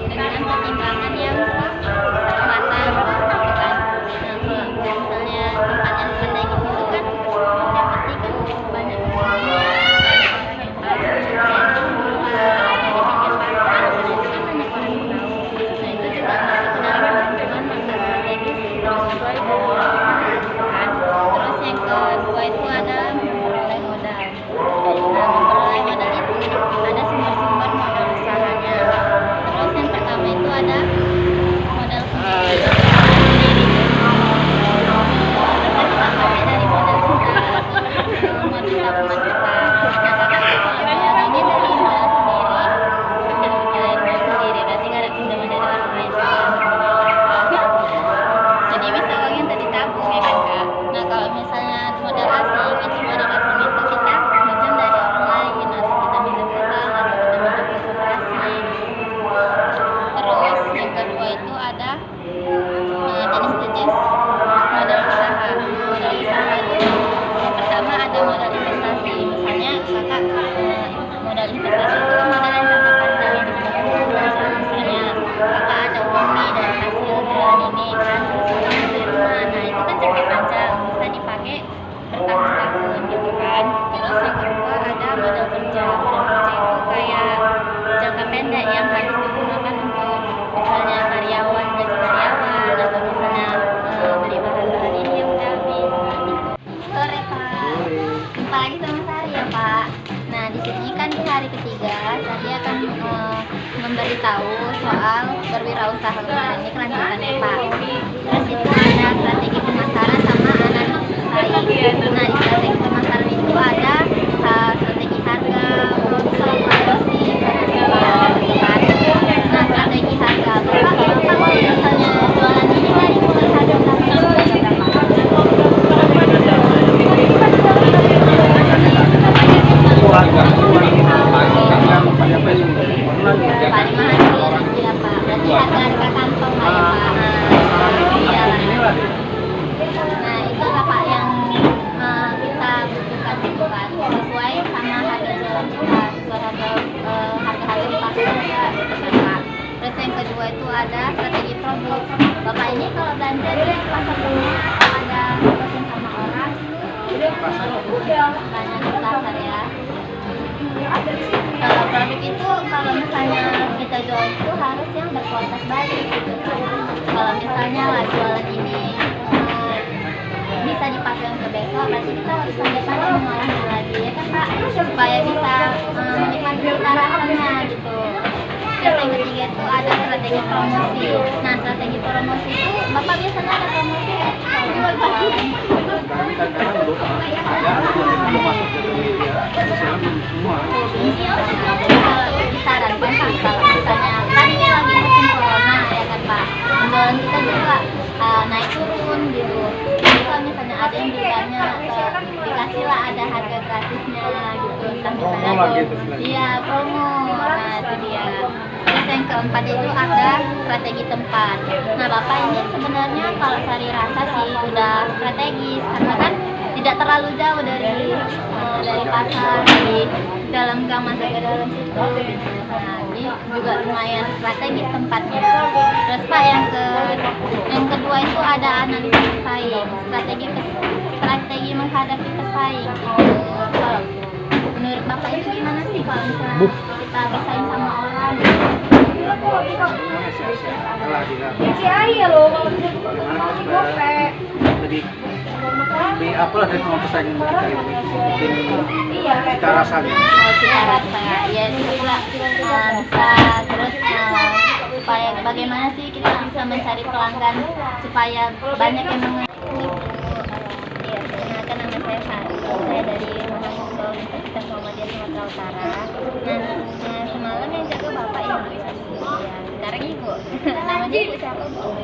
dengan pertimbangan yang matang gitu kan. Nah, kalau misalnya tempatnya strategis itu kan yang penting kan banyak orang yang tahu kayak di pinggir pasar, nah itu kan banyak orang yang tahu. Nah itu juga masuk ke dalam perhitungan mangga strategis sesuai dari usaha gitu kan. Terus yang kedua itu ada memperoleh modal. Nah, memperoleh modal itu ada sumber-sumber modal usahanya. Terus yang pertama itu ada modal sendiri. Terus yang pertama dari modal kita modal tabungan kita. Nah, kakak itu kalau bayarannya dari modal sendiri, dari modal sendiri, berarti nggak ada pinjaman dari orang lain. Jadi bisa uangnya tadi tabung ya kan kak. Nah kalau misalnya modal asing itu kita pinjam dari orang lain atau kita pinjam ke bank atau kita pinjam ke koperasi. Terus yang kedua itu ada jenis-jenis modal usaha. Modal usaha itu yang pertama ada modal investasi. Misalnya kakak modal investasi itu kan modal yang jangka panjang yang digunakan. Misalnya kakak ada uang nih dari hasil jualan ini kan, terus kakak beli rumah. Nah itu kan jangka panjang, bisa dipakai bertahun-tahun gitu kan. Terus yang kedua ada modal kerja. Modal kerja itu kayak jangka pendek yang harus digunakan untuk misalnya karyawan, gaji karyawan, atau misalnya beli bahan-bahan ini yang udah habis. Nah gitu. Sore Pak, jumpa lagi sama Sari ya Pak. Nah di sini kan di hari ketiga Sari akan memberitahu soal berwirausaha. Ini kelanjutannya Pak. Terus itu ada strategi pemasaran sama analisis pesaing. Nah di strategi pemasaran itu ada strategi harga, promosi, strategi jualan. Nah strategi harga, Bapak kalau misalnya jualan ini dari mulai harga berapa sampai berapa? Paling mahal ya Pak, berarti harga kantong lah ya Pak. Nah itu Bapak yang kita butuhkan gitu kan, sesuai sama harga jualan kita, sesuai harga di pasar ya gitu kan Pak. Terus yang kedua itu ada strategi produk. Bapak ini kalau belanja di pasar semua atau ada pesan sama orang? Banyak di pasar ya. Kalau produk itu kalau misalnya kita jual itu harus yang berkualitas baik gitu. Kalau misalnya lah jualan ini bisa dipakai untuk besok, berarti kita harus pandai-pandai mengolahnya lagi ya kan Pak, supaya bisa menikmati cita rasanya gitu. Terus yang ketiga itu ada strategi promosi. Nah strategi promosi itu Bapak biasanya ada promosi ya? Disarankan Pak kalau misalnya kan ini lagi musim corona ya kan Pak, penjualan kita juga naik turun gitu. Jadi kalau misalnya ada yang bilangnya dikasihlah ada harga gratisnya gitu, entah misalnya iya promo. Nah itu dia. Terus yang keempat itu ada strategi tempat. Nah Bapak ini sebenarnya kalau Sari rasa sih udah strategis karena kan tidak terlalu jauh dari pasar, di dalam gang masuk ke dalam situ. Nah ini juga lumayan strategis tempatnya. Terus Pak yang kedua itu ada analisis pesaing, strategi menghadapi pesaing. Kalau menurut Bapak itu gimana sih kalau misalnya kita bersaing sama orang? Lebih apalah dari sama pesaing kita ini bikin cita rasanya. Cita rasa ya itu pula bisa. Terus supaya bagaimana sih kita bisa mencari pelanggan supaya banyak yang mengenal. Iya, perkenalkan nama saya Sari. Saya dari Universitas Muhammadiyah Sumatera Utara. Nah semalam yang jaga Bapak Ibu. Ya, sekarang Ibu. Namanya Ibu siapa Bu?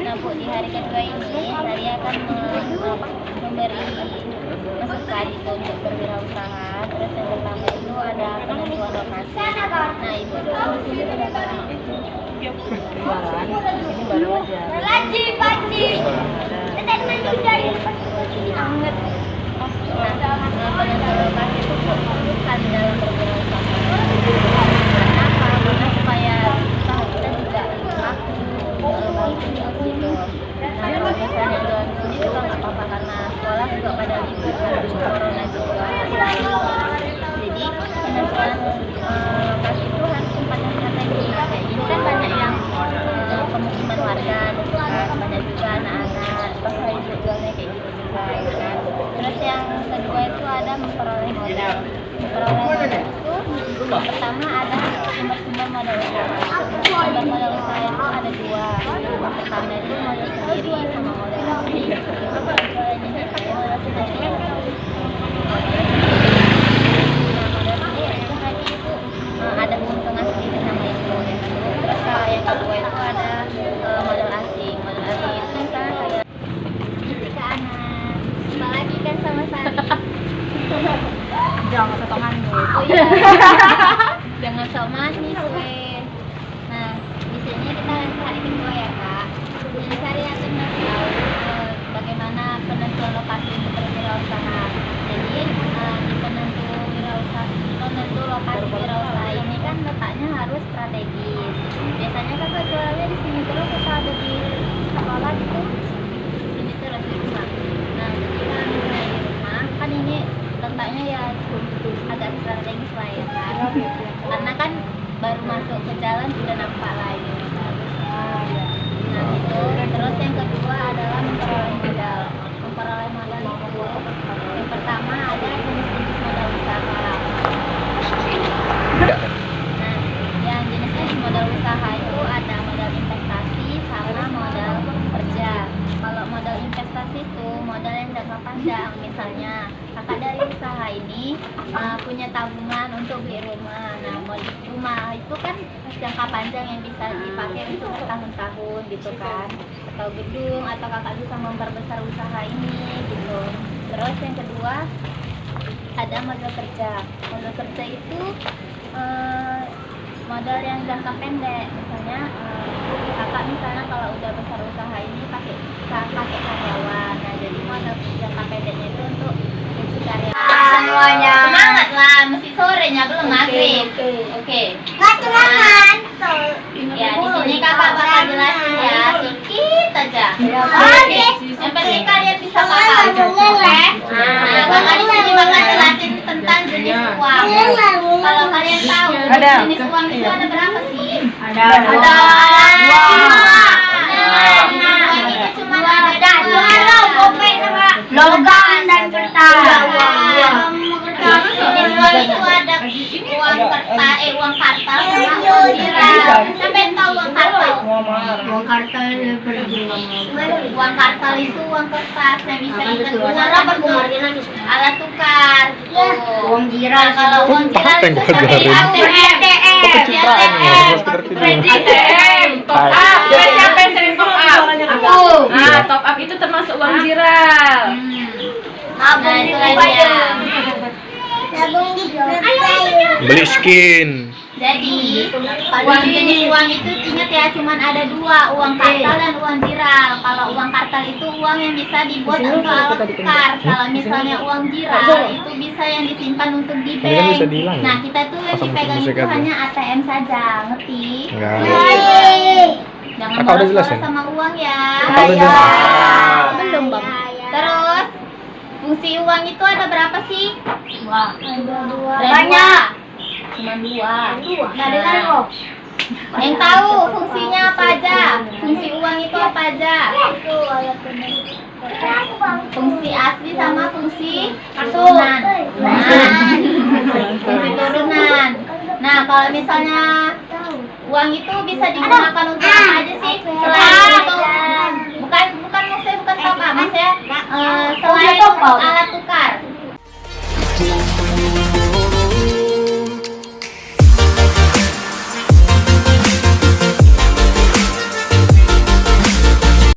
Nah Bu, di hari kedua ini saya akan memberi masukan itu untuk berwirausaha. Terus yang pertama itu ada penentuan lokasi. Nah Ibu dulu di sini sudah berapa? Jualan, ini baru aja. Panci. Anget. Nah, penentuan lokasi itu kok sekali dalam berwirausaha. Karena apa? Karena ada sumber-sumber modal usaha. Sumber modal usaha itu ada dua. Yang pertama itu modal sendiri sama modal asing. Jualannya kayak modal sendiri. Nah, modal sendiri itu tadi itu ada keuntungan sendiri sama itu. Terus kalau yang kedua itu ada modal asing. Modal asing itu misalnya kayak Jessica Anas, jumpa lagi kan sama Sari. Jangan potongan gue. Oh iya. Jangan sok manis weh. Nah, di sini kita hari kedua ya kak. Jadi Sari akan ngasih tahu bagaimana penentuan lokasi untuk berwirausaha. Jadi di penentu lokasi wirausaha ini kan letaknya harus strategis. Biasanya kakak jualnya di sini terus atau ada di sekolah gitu? Di sini terus di rumah. Nah, jadi kalau misalnya di rumah kan ini letaknya ya agak strategis lah ya kan, karena kan baru masuk ke jalan sudah nampak lagi. Nah itu terus yang kedua adalah memperoleh modal. Memperoleh modal itu yang pertama ada jenis-jenis modal usaha. Nah yang jenis modal usaha itu ada modal investasi sama modal kerja. Kalau modal investasi itu modal yang jangka panjang, misalnya kakak dari usaha ini punya tabungan untuk beli rumah. Nah, rumah itu kan jangka panjang yang bisa dipakai untuk bertahun-tahun gitu kan, atau gedung, atau kakak bisa memperbesar usaha ini gitu. Terus yang kedua ada modal kerja. Modal kerja itu modal yang jangka pendek, misalnya kakak misalnya kalau udah besar usaha ini pakai karyawan. Nah jadi modal jangka pendeknya itu untuk gaji karyawan. Semuanya semangat lah, mesti sorenya belum maghrib. Oke. Ya di sini kakak bakal jelasin ya sedikit aja. Oke. Yang penting kalian bisa paham. Oke. Nah kakak di sini bakal jelasin tentang jenis uang. Kalau kalian tahu jenis uang itu ada berapa sih? Ada dua. Cuma ada dua, logam dan kertas. Jenis uang itu ada uang kertas, uang kartal sama uang zirah. Sampai tahu uang kartal? Uang kartal uang kartal itu uang kertas yang bisa ditukar alat tukar. Uang zirah, kalau uang zirah itu seperti ATM. ATM, top up. Siapa yang sering top up? Aku. Nah, top up itu termasuk uang jiral. Nah, itu aja. Beli skin. Jadi, uang jenis uang itu ingat ya, cuman ada dua, uang kartal dan uang jiral. Kalau uang kartal itu uang yang bisa dibuat untuk alat tukar. Kalau misalnya uang jiral itu bisa yang disimpan untuk di Ini kan bisa bank. dihilang, Nah, ya? kita tuh yang Pasang dipegang musik itu aja. hanya ATM saja, ngerti? Enggak. Jangan Kakak udah boros-boros jelasin? sama uang ya. Kakak udah jelasin? Belum, Bang. Terus fungsi uang itu ada berapa sih? Banyak. Cuma dua. Nah, yang tahu fungsinya apa aja? Fungsi uang itu apa aja? Fungsi asli sama fungsi turunan. Fungsi turunan. Nah, kalau misalnya uang itu bisa digunakan untuk apa aja sih? Selain untuk bukan top up, maksudnya selain alat